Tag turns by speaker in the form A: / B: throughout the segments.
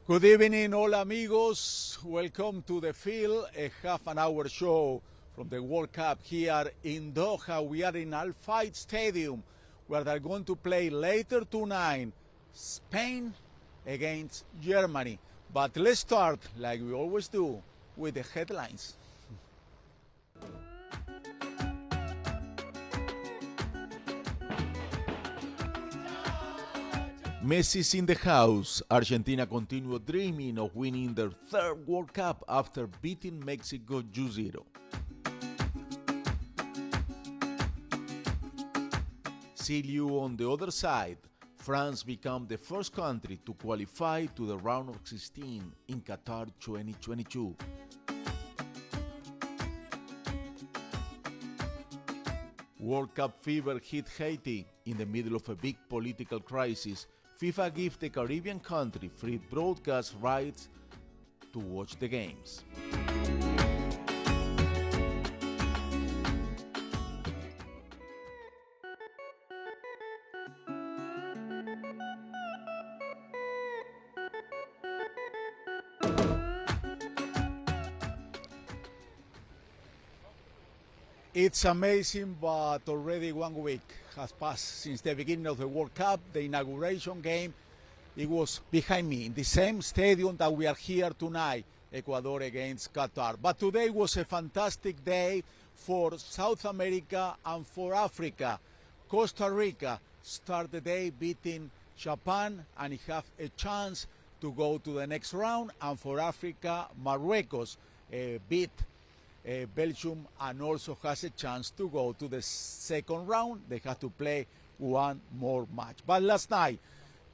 A: Good evening, hola amigos. Welcome to the field, a half an hour show from the World Cup here in Doha. We are in Al Fayed Stadium where they're going to play later tonight Spain against Germany. But let's start, like we always do, with the headlines. Messi's in the house. Argentina continue dreaming of winning their third World Cup after beating Mexico 2-0. See you on the other side. France became the first country to qualify to the round of 16 in Qatar 2022. World Cup fever hit Haiti in the middle of a big political crisis. FIFA gives the Caribbean country free broadcast rights to watch the games. It's amazing, but already 1 week has passed since the beginning of the World Cup. The inauguration game, it was behind me in the same stadium that we are here tonight, Ecuador against Qatar. But today was a fantastic day for South America and for Africa. Costa Rica started the day beating Japan and have a chance to go to the next round. And for Africa, Marruecos beat Belgium and also has a chance to go to the second round. They have to play one more match. But last night,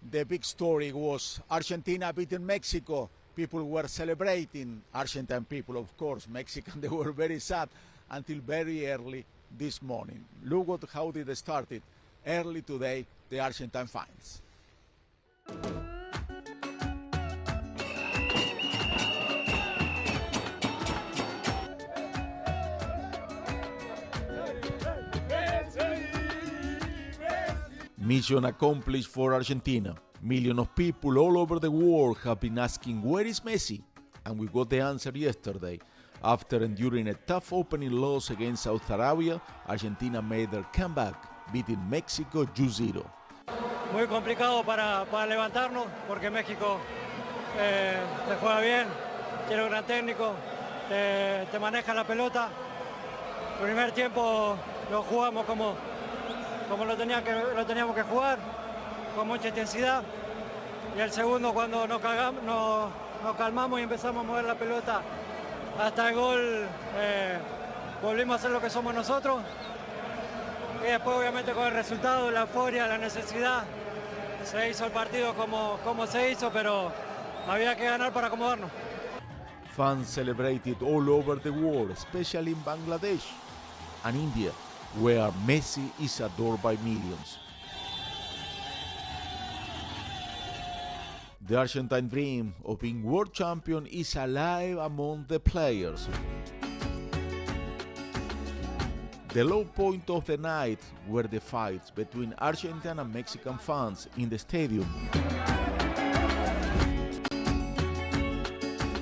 A: the big story was Argentina beating Mexico. People were celebrating, Argentine people, of course. Mexican, they were very sad until very early this morning. Look at how they started. Early today, the Argentine fans. Mission accomplished for Argentina. Millions of people all over the world have been asking where is Messi? And we got the answer yesterday. After enduring a tough opening loss against Saudi Arabia, Argentina made their comeback, beating Mexico 2-0.
B: Muy complicado para levantarnos porque México te juega bien, tiene un gran técnico, te maneja la pelota. El primer tiempo lo jugamos como lo teníamos que jugar, con mucha intensidad. Y el segundo, cuando nos calmamos y empezamos a mover la pelota hasta el gol, volvimos a hacer lo que somos nosotros. Y después, obviamente, con el resultado, la euforia, la necesidad, se hizo el partido como se hizo, pero había que ganar para acomodarnos.
A: Fans celebrated all over the world, especially in Bangladesh and India, where Messi is adored by millions. The Argentine dream of being world champion is alive among the players. The low point of the night were the fights between Argentine and Mexican fans in the stadium.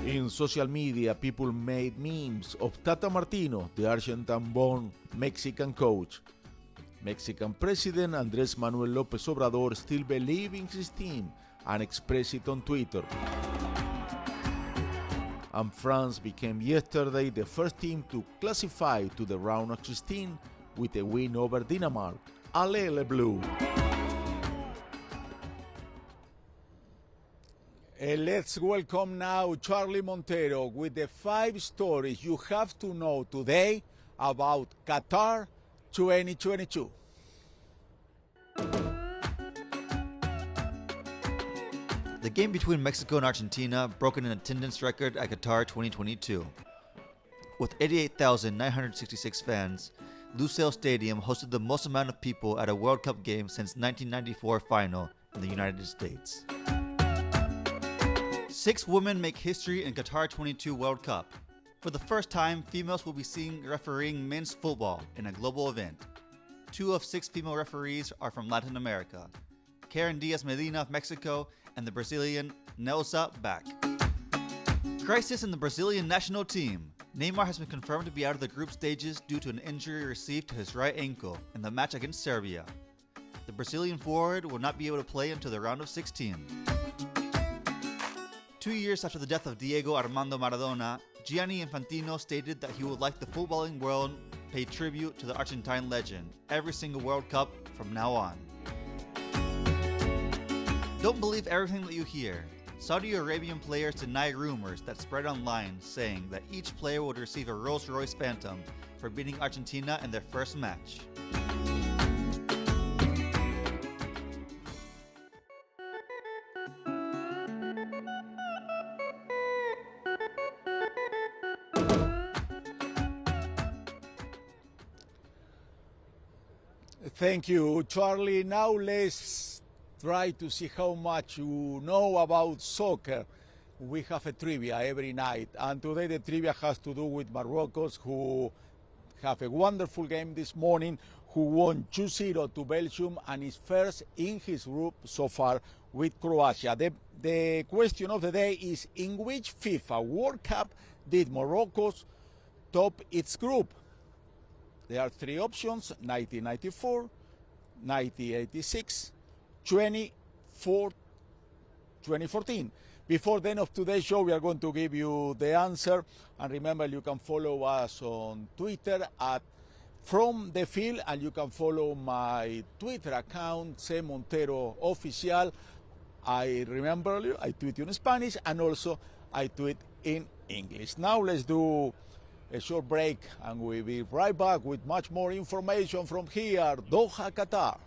A: In social media, people made memes of Tata Martino, the Argentine-born Mexican coach. Mexican President Andrés Manuel López Obrador still believes in his team and expressed it on Twitter. And France became yesterday the first team to classify to the round of 16 with a win over Denmark. Allez les Bleus! Let's welcome now Charlie Montero with the 5 stories you have to know today about Qatar 2022.
C: The game between Mexico and Argentina broke an attendance record at Qatar 2022. With 88,966 fans, Lusail Stadium hosted the most amount of people at a World Cup game since 1994 final in the United States. 6 women make history in Qatar 22 World Cup. For the first time, females will be seen refereeing men's football in a global event. 2 of 6 female referees are from Latin America. Karen Diaz Medina of Mexico and the Brazilian Neuza back. Crisis in the Brazilian national team. Neymar has been confirmed to be out of the group stages due to an injury received to his right ankle in the match against Serbia. The Brazilian forward will not be able to play until the round of 16. 2 years after the death of Diego Armando Maradona, Gianni Infantino stated that he would like the footballing world pay tribute to the Argentine legend every single World Cup from now on. Don't believe everything that you hear. Saudi Arabian players deny rumors that spread online saying that each player would receive a Rolls-Royce Phantom for beating Argentina in their first match.
A: Thank you, Charlie. Now let's try to see how much you know about soccer. We have a trivia every night, and today the trivia has to do with Morocco, who have a wonderful game this morning, who won 2-0 to Belgium and is first in his group so far with Croatia. The question of the day is, in which FIFA World Cup did Morocco top its group? There are three options: 1994, 1986, 2014. Before the end of today's show, we are going to give you the answer. And remember, you can follow us on Twitter at From the Field, and you can follow my Twitter account, C. Montero Official. I remember you, I tweet in Spanish, and also I tweet in English. Now let's do a short break, and we'll be right back with much more information from here, Doha, Qatar.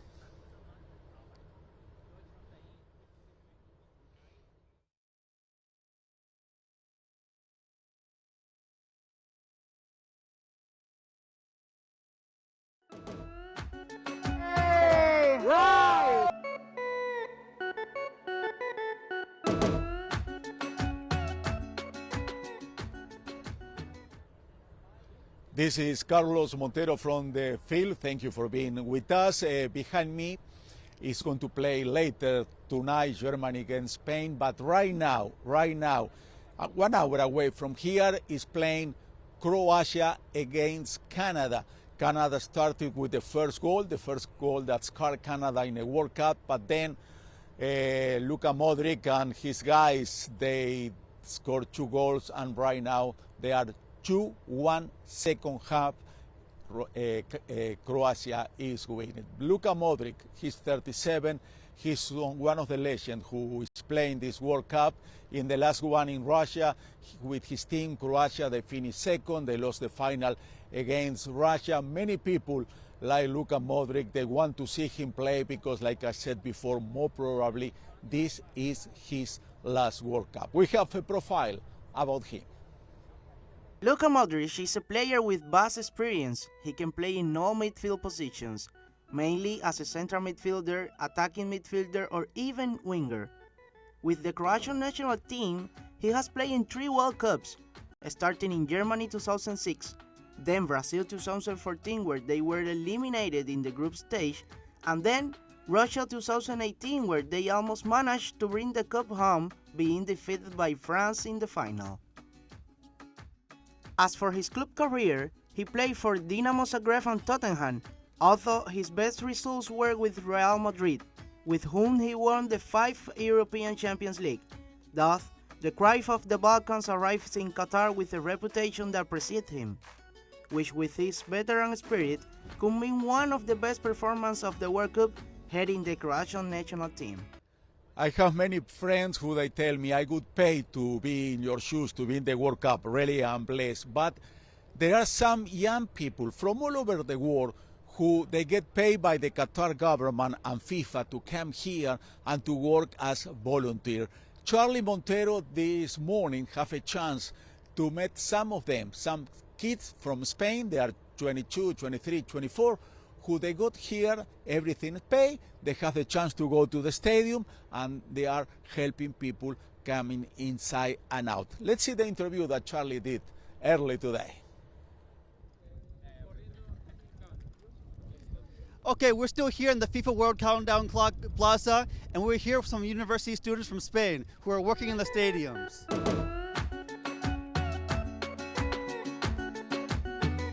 A: This is Carlos Montero from the field. Thank you for being with us. Behind me is going to play later tonight Germany against Spain, but right now, 1 hour away from here is playing Croatia against Canada. Canada started with the first goal that scarred Canada in a World Cup, but then Luka Modric and his guys, they scored 2 goals, and right now they are 2-1 second half. Croatia is winning. Luka Modric, he's 37. He's one of the legends who is playing this World Cup. In the last one in Russia, with his team, Croatia, they finished second. They lost the final against Russia. Many people like Luka Modric, they want to see him play because, like I said before, more probably this is his last World Cup. We have a profile about him.
D: Luka Modric is a player with vast experience. He can play in all midfield positions, mainly as a central midfielder, attacking midfielder, or even winger. With the Croatian national team, he has played in 3 World Cups, starting in Germany 2006, then Brazil 2014 where they were eliminated in the group stage, and then Russia 2018 where they almost managed to bring the cup home, being defeated by France in the final. As for his club career, he played for Dinamo Zagreb and Tottenham, although his best results were with Real Madrid, with whom he won the 5 European Champions League. Thus, the Cruyff of the Balkans arrives in Qatar with a reputation that precedes him, which with his veteran spirit could mean one of the best performances of the World Cup heading the Croatian national team.
A: I have many friends who they tell me I would pay to be in your shoes, to be in the World Cup. Really, I'm blessed. But there are some young people from all over the world who they get paid by the Qatar government and FIFA to come here and to work as volunteer. Charlie Montero this morning have a chance to meet some of them, some kids from Spain. They are 22, 23, 24, who they got here, everything is paid, they have the chance to go to the stadium, and they are helping people coming inside and out. Let's see the interview that Charlie did early today.
E: Okay, we're still here in the FIFA World Countdown Clock Plaza, and we're here with some university students from Spain who are working in the stadiums.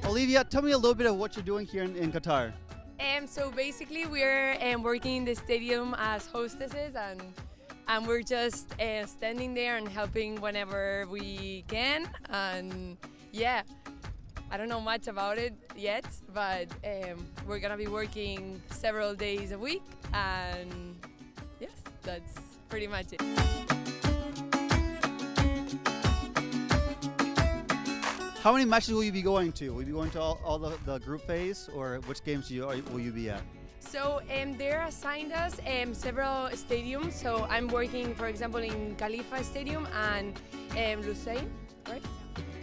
E: Olivia, tell me a little bit of what you're doing here in Qatar.
F: So basically we're working in the stadium as hostesses, and we're just standing there and helping whenever we can. And yeah, I don't know much about it yet, but we're gonna be working several days a week, and yes, that's pretty much it.
E: How many matches will you be going to? Will you be going to all the group phase, or which games will you be at?
F: So they're assigned us several stadiums. So I'm working, for example, in Khalifa Stadium and Lusail, right?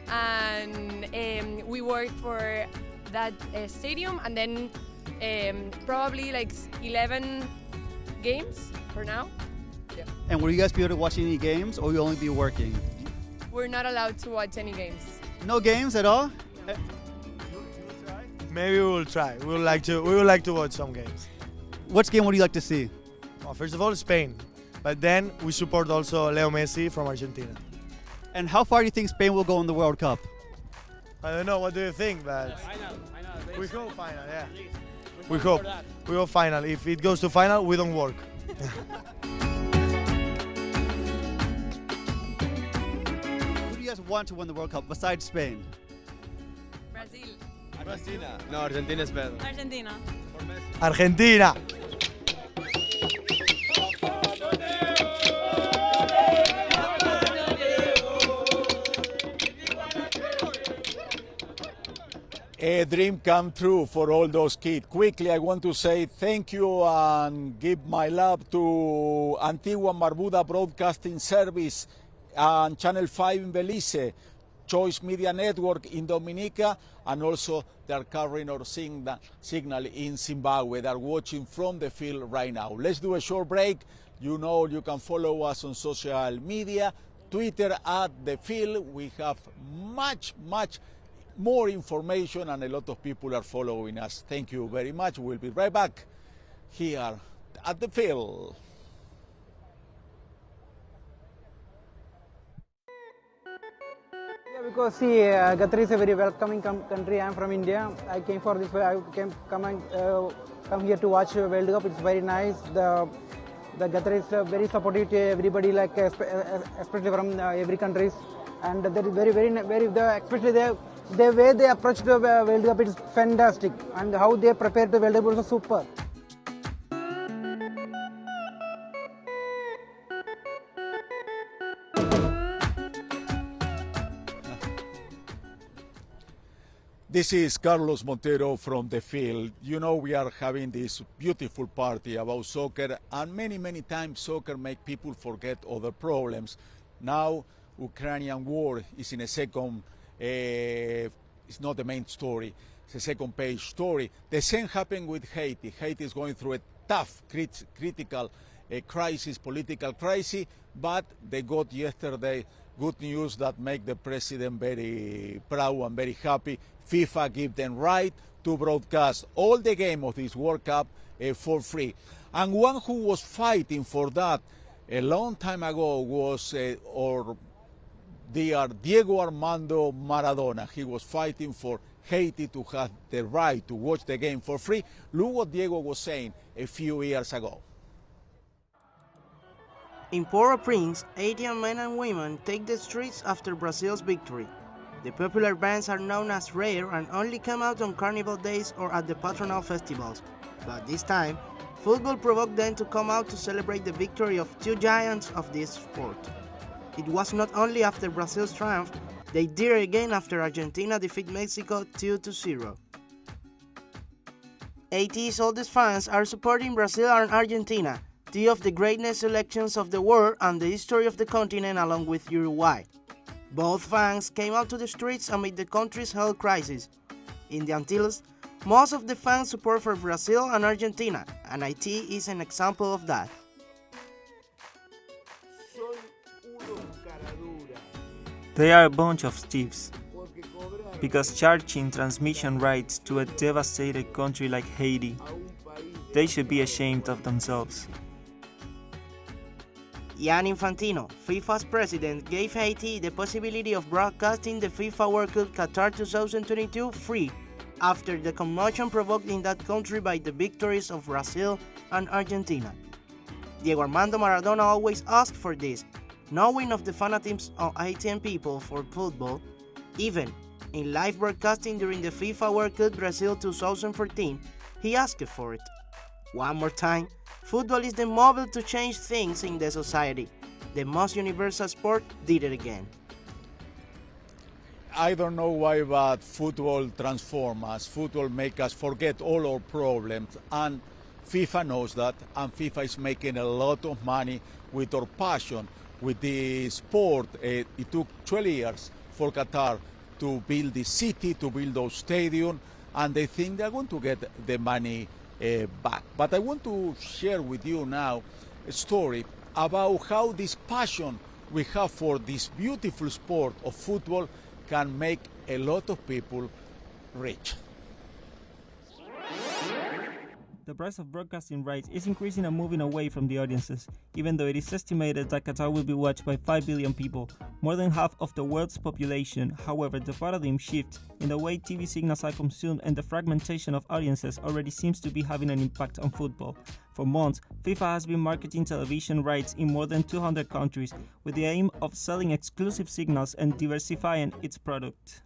F: And we work for that stadium, and then probably like 11 games for now. Yeah.
E: And will you guys be able to watch any games, or will you only be working?
F: We're not allowed to watch any games.
E: No games at all?
F: No.
G: Maybe we will try. We would like to watch some games.
E: Which game would you like to see?
G: Well, first of all, Spain, but then we support also Leo Messi from Argentina.
E: And how far do you think Spain will go in the World Cup?
G: I don't know. What do you think? But we hope final. Yeah. We hope. We hope final. If it goes to final, we don't work.
E: Who do you guys want to win the World Cup besides Spain?
F: Brazil.
H: Argentina. No, Argentina is better.
F: Argentina.
G: Argentina.
A: A dream come true for all those kids. Quickly, I want to say thank you and give my love to Antigua Barbuda Broadcasting Service and Channel 5 in Belize, Choice Media Network in Dominica, and also they are carrying our signal in Zimbabwe. They are watching from the field right now. Let's do a short break. You know you can follow us on social media, Twitter @The Field. We have much more information, and a lot of people are following us. Thank you very much. We'll be right back here at the field.
I: Yeah, because see, Qatar is a very welcoming country. I'm from India. I came for this. I come here to watch World Cup. It's very nice. The Qatar is very supportive to everybody, like especially from every countries, and that is very especially the way they approach the World Cup is fantastic, and how they prepare the World Cup is also super.
A: This is Carlos Montero from the field. You know, we are having this beautiful party about soccer, and many times soccer make people forget other problems. Now, Ukrainian war is in a second, it's not the main story, it's a second page story. The same happened with Haiti. Haiti is going through a tough, critical crisis, political crisis, but they got yesterday good news that make the president very proud and very happy. FIFA give them right to broadcast all the game of this World Cup for free. And one who was fighting for that a long time ago was Diego Armando Maradona. He was fighting for Haiti to have the right to watch the game for free. Look what Diego was saying a few years ago.
D: In Port-au-Prince, Haitian men and women take the streets after Brazil's victory. The popular bands are known as rare and only come out on carnival days or at the patronal festivals. But this time, football provoked them to come out to celebrate the victory of two giants of this sport. It was not only after Brazil's triumph, they did it again after Argentina defeat Mexico 2-0. Haiti's oldest fans are supporting Brazil and Argentina, two of the greatest selections of the world and the history of the continent, along with Uruguay. Both fans came out to the streets amid the country's health crisis. In the Antilles, most of the fans support for Brazil and Argentina, and Haiti is an example of that.
J: They are a bunch of thieves, because charging transmission rights to a devastated country like Haiti They should be ashamed of themselves.
D: Gianni Infantino, FIFA's president, gave Haiti the possibility of broadcasting the FIFA World Cup Qatar 2022 free after the commotion provoked in that country by the victories of Brazil and Argentina. Diego Armando Maradona always asked for this, knowing of the fanatism of Haitian people for football. Even in live broadcasting during the FIFA World Cup Brazil 2014, he asked for it. One more time, football is the mobile to change things in the society. The most universal sport did it again.
A: I don't know why, but football transforms us. Football makes us forget all our problems, and FIFA knows that, and FIFA is making a lot of money with our passion, with the sport. It took 12 years for Qatar to build the city, to build those stadiums, and they think they're going to get the money back. But I want to share with you now a story about how this passion we have for this beautiful sport of football can make a lot of people rich.
J: The price of broadcasting rights is increasing and moving away from the audiences, even though it is estimated that Qatar will be watched by 5 billion people, more than half of the world's population. However, the paradigm shift in the way TV signals are consumed and the fragmentation of audiences already seems to be having an impact on football. For months, FIFA has been marketing television rights in more than 200 countries with the aim of selling exclusive signals and diversifying its product.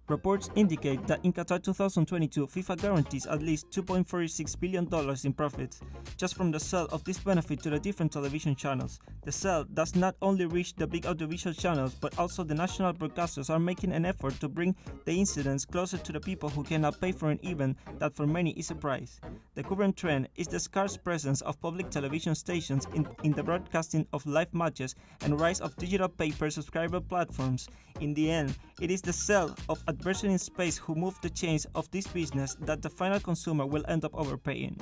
J: Reports indicate that in Qatar 2022, FIFA guarantees at least $2.46 billion in profits just from the sale of this benefit to the different television channels. The sale does not only reach the big audiovisual channels, but also the national broadcasters are making an effort to bring the incidents closer to the people who cannot pay for an event that for many is a prize. The current trend is the scarce presence of public television stations in the broadcasting of live matches and rise of digital pay-per-subscriber platforms. In the end, it is the sale of advertising space who move the chains of this business that the final consumer will end up overpaying.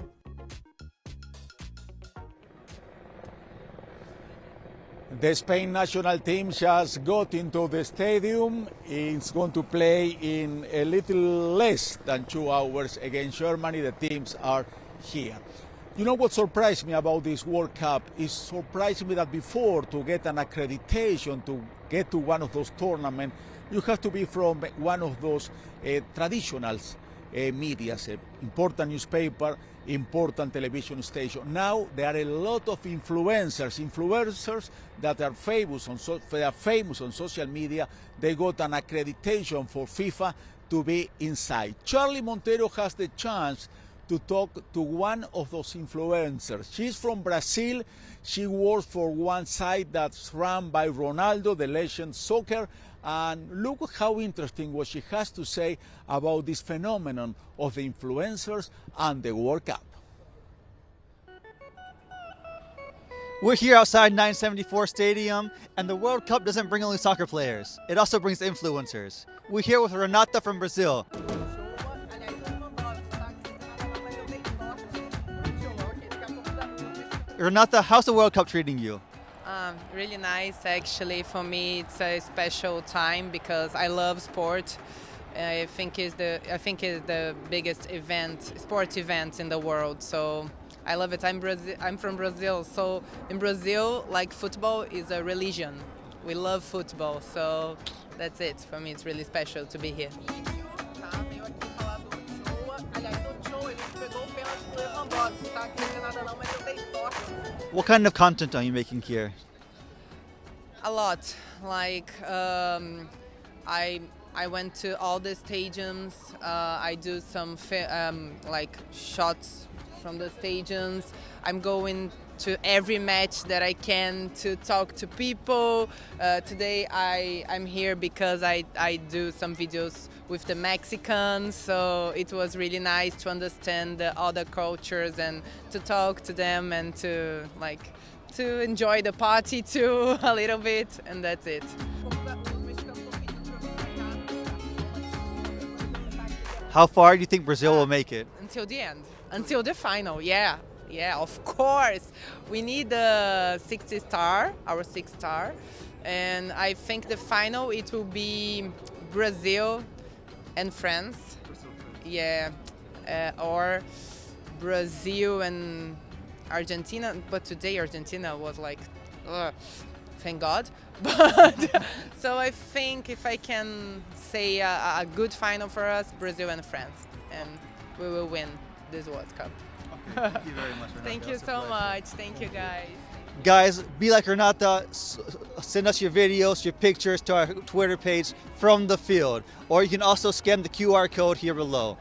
A: The Spain national team just got into the stadium. It's going to play in a little less than 2 hours against Germany. The teams are here. You know what surprised me about this World Cup? It surprised me that before, to get an accreditation to get to one of those tournaments, you have to be from one of those traditional media, important newspaper, important television station. Now there are a lot of influencers that are famous on social media. They got an accreditation for FIFA to be inside. Charlie Montero has the chance to talk to one of those influencers. She's from Brazil. She works for one site that's run by Ronaldo, the legend soccer. And look how interesting what she has to say about this phenomenon of the influencers and the World Cup.
E: We're here outside 974 Stadium, and the World Cup doesn't bring only soccer players. It also brings influencers. We're here with Renata from Brazil. Renata, how's the World Cup treating you?
K: Really nice, actually. For me, it's a special time because I love sport. I think it's the biggest sport event in the world. So I love it. I'm from Brazil, so in Brazil, like, football is a religion. We love football, so that's it. For me, it's really special to be here.
E: What kind of content are you making here?
K: A lot. Like, I went to all the stadiums. I do some like shots from the stadiums. I'm going to every match that I can to talk to people. Today I'm here because I do some videos with the Mexicans, so it was really nice to understand the other cultures and to talk to them and to enjoy the party too a little bit, and that's it.
E: How far do you think Brazil will make it?
K: Until the end, until the final, yeah, of course. We need the our sixth star, and I think the final it will be Brazil and France, yeah, or Brazil and Argentina, but today Argentina was like, thank God. But so I think if I can say a good final for us, Brazil and France, and we will win this World Cup.
C: Okay, thank you very much. Renata.
K: Thank you so much. Thank you, guys.
E: Guys, be like Renata, send us your videos, your pictures to our Twitter page from the field. Or you can also scan the QR code here below.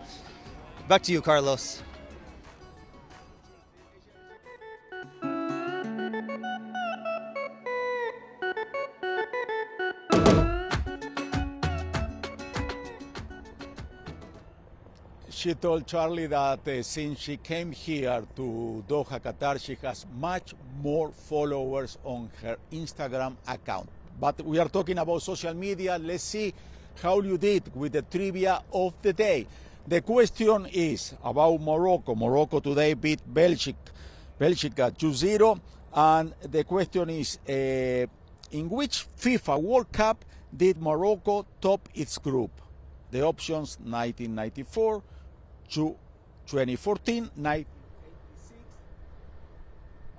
E: Back to you, Carlos.
A: She told Charlie that since she came here to Doha, Qatar, she has much more followers on her Instagram account. But we are talking about social media. Let's see how you did with the trivia of the day. The question is about Morocco. Morocco today beat Belgium 2-0. And the question is, in which FIFA World Cup did Morocco top its group? The options: 1994, 2014, 1986,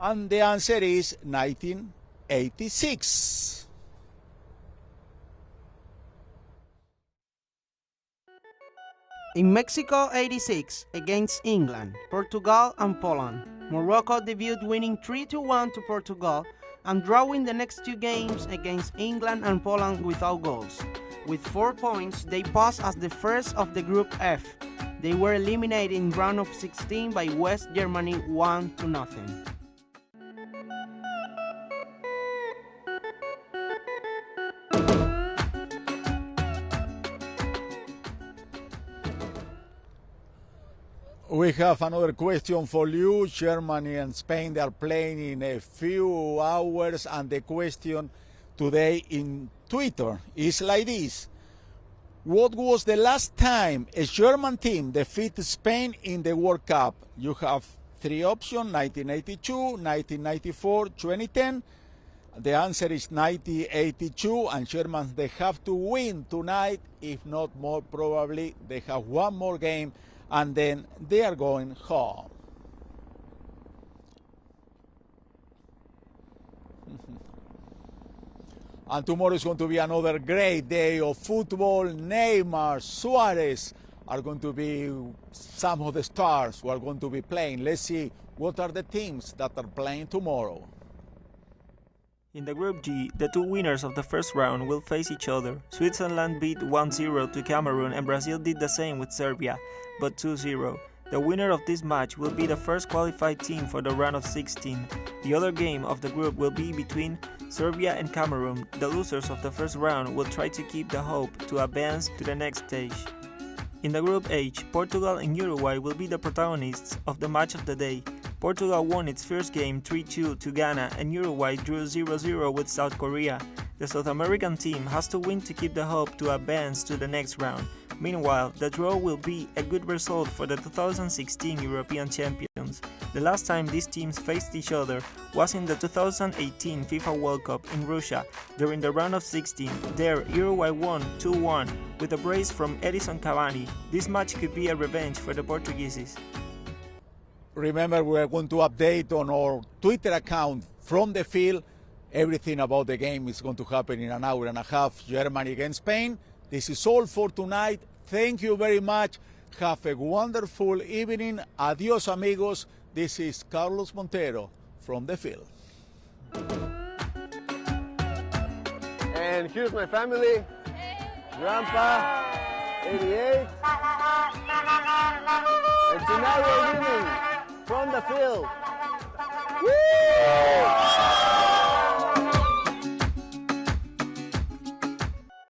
A: and the answer is 1986.
D: In Mexico 86 against England, Portugal and Poland, Morocco debuted winning 3-1 to Portugal and drawing the next two games against England and Poland without goals. With 4 points, they passed as the first of the Group F. They were eliminated in round of 16 by West Germany 1-0.
A: We have another question for you. Germany and Spain, they are playing in a few hours, and the question today in Twitter is like this. What was the last time a German team defeated Spain in the World Cup? You have three options: 1982, 1994, 2010. The answer is 1982, and Germans, they have to win tonight. If not more, probably they have one more game, and then they are going home. And tomorrow is going to be another great day of football. Neymar, Suarez are going to be some of the stars who are going to be playing. Let's see what are the teams that are playing tomorrow.
J: In the Group G, the two winners of the first round will face each other. Switzerland beat 1-0 to Cameroon and Brazil did the same with Serbia, but 2-0. The winner of this match will be the first qualified team for the round of 16. The other game of the group will be between Serbia and Cameroon. The losers of the first round will try to keep the hope to advance to the next stage. In the Group H, Portugal and Uruguay will be the protagonists of the match of the day. Portugal won its first game 3-2 to Ghana and Uruguay drew 0-0 with South Korea. The South American team has to win to keep the hope to advance to the next round. Meanwhile, the draw will be a good result for the 2016 European champions. The last time these teams faced each other was in the 2018 FIFA World Cup in Russia. During the round of 16, there Uruguay won 2-1 with a brace from Edison Cavani. This match could be a revenge for the Portuguese.
A: Remember, we are going to update on our Twitter account from the field. Everything about the game is going to happen in an hour and a half. Germany against Spain. This is all for tonight. Thank you very much. Have a wonderful evening. Adios, amigos. This is Carlos Montero from the field.
H: And here's my family. Grandpa, 88. And tonight we're winning from the field. Woo!